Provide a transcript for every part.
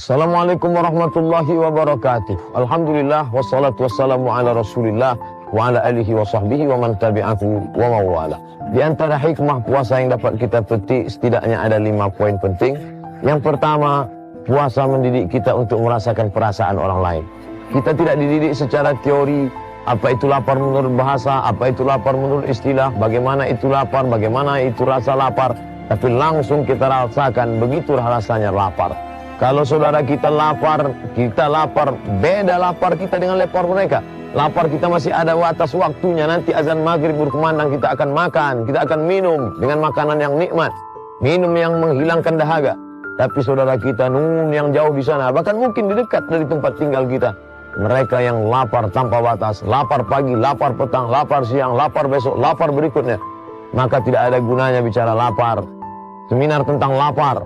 Assalamualaikum warahmatullahi wabarakatuh. Alhamdulillah wassalatu wassalamu ala Rasulillah wa ala alihi wa sahbihi wa man tabi'ahu wa mawala. Di antara hikmah puasa yang dapat kita petik setidaknya ada 5 poin penting. Yang pertama, puasa mendidik kita untuk merasakan perasaan orang lain. Kita tidak dididik secara teori, apa itu lapar menurut bahasa, apa itu lapar menurut istilah, bagaimana itu lapar, bagaimana itu rasa lapar, tapi langsung kita rasakan begitulah rasanya lapar. Kalau saudara kita lapar, beda lapar kita dengan lapar mereka. Lapar kita masih ada batas waktunya, nanti azan maghrib berkumandang kita akan makan, kita akan minum dengan makanan yang nikmat, minum yang menghilangkan dahaga. Tapi saudara kita yang jauh di sana, bahkan mungkin di dekat dari tempat tinggal kita, mereka yang lapar tanpa batas, lapar pagi, lapar petang, lapar siang, lapar besok, lapar berikutnya. Maka tidak ada gunanya bicara lapar, seminar tentang lapar.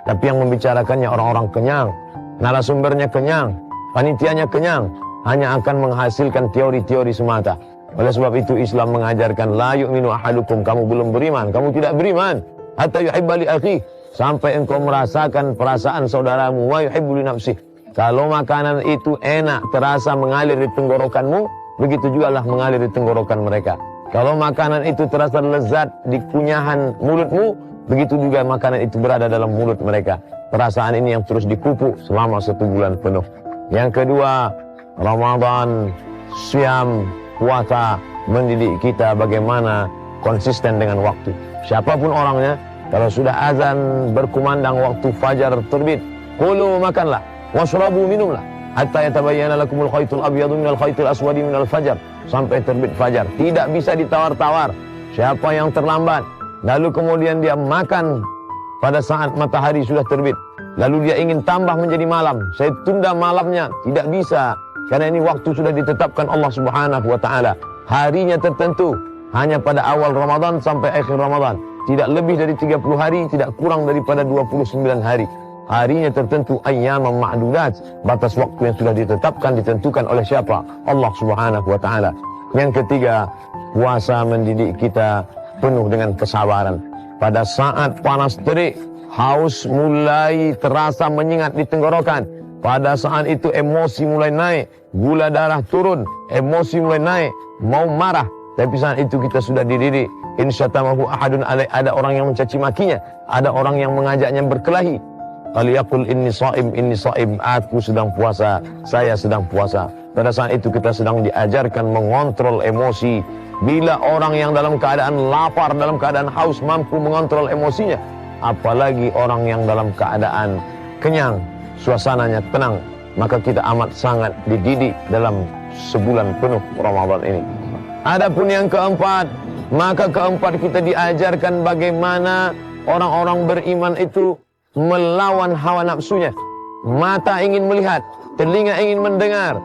Tapi yang membicarakannya orang-orang kenyang, narasumbernya kenyang, panitianya kenyang, hanya akan menghasilkan teori-teori semata. Oleh sebab itu Islam mengajarkan la yu'minu ahadukum, kamu belum beriman, kamu tidak beriman, hatta yuhibba li akhi, sampai engkau merasakan perasaan saudaramu, wa yuhibbu li nafsih. Kalau makanan itu enak, terasa mengalir di tenggorokanmu, begitu juga lah mengalir di tenggorokan mereka. Kalau makanan itu terasa lezat di kunyahan mulutmu, begitu juga makanan itu berada dalam mulut mereka. Perasaan ini yang terus dipupuk selama 1 bulan penuh. Yang kedua, Ramadan, siam, puasa mendidik kita bagaimana konsisten dengan waktu. Siapapun orangnya, kalau sudah azan berkumandang waktu fajar terbit, kulu makanlah, washrabu minumlah, hatta yatabayyana lakumul khaytul abyadu minal khaytil aswadi minal fajar, sampai terbit fajar. Tidak bisa ditawar-tawar. Siapa yang terlambat, lalu kemudian dia makan pada saat matahari sudah terbit, lalu dia ingin tambah menjadi malam, saya tunda malamnya, tidak bisa. Karena ini waktu sudah ditetapkan Allah Subhanahu wa ta'ala. Harinya tertentu, hanya pada awal Ramadan sampai akhir Ramadan. Tidak lebih dari 30 hari, tidak kurang daripada 29 hari. Harinya tertentu, ayyamam ma'dudat. Batas waktu yang sudah ditetapkan, ditentukan oleh siapa? Allah Subhanahu wa ta'ala. Yang ketiga, puasa mendidik kita penuh dengan kesabaran. Pada saat panas terik, haus mulai terasa menyengat di tenggorokan. Pada saat itu emosi mulai naik, gula darah turun, emosi mulai naik, mau marah. Tapi saat itu kita sudah dididik. Insyatamahu ahadun alaih, ada orang yang mencaci makinya, ada orang yang mengajaknya berkelahi. Qaliyaqul inni sha'im, aku sedang puasa, saya sedang puasa. Pada saat itu kita sedang diajarkan mengontrol emosi. Bila orang yang dalam keadaan lapar, dalam keadaan haus mampu mengontrol emosinya, apalagi orang yang dalam keadaan kenyang, suasananya tenang, maka kita amat sangat dididik dalam sebulan penuh Ramadan ini. Adapun yang keempat, maka keempat kita diajarkan bagaimana orang-orang beriman itu melawan hawa nafsunya. Mata ingin melihat, telinga ingin mendengar,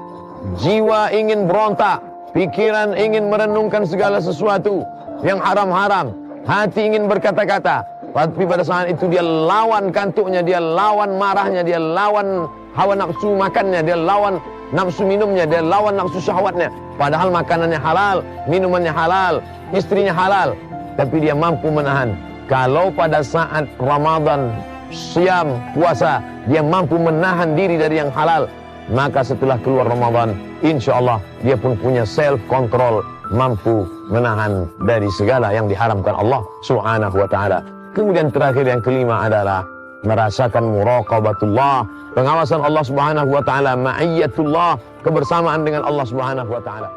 jiwa ingin berontak, pikiran ingin merenungkan segala sesuatu yang haram-haram, hati ingin berkata-kata. Tapi pada saat itu dia lawan kantuknya, dia lawan marahnya, dia lawan hawa nafsu makannya, dia lawan nafsu minumnya, dia lawan nafsu syahwatnya. Padahal makanannya halal, minumannya halal, istrinya halal, tapi dia mampu menahan. Kalau pada saat Ramadan, siam, puasa, dia mampu menahan diri dari yang halal, maka setelah keluar Ramadan, insya Allah dia pun punya self control, mampu menahan dari segala yang diharamkan Allah Subhanahu wa ta'ala. Kemudian terakhir yang kelima adalah merasakan muraqabatullah, pengawasan Allah Subhanahu wa ta'ala, ma'iyyatullah, kebersamaan dengan Allah Subhanahu wa ta'ala.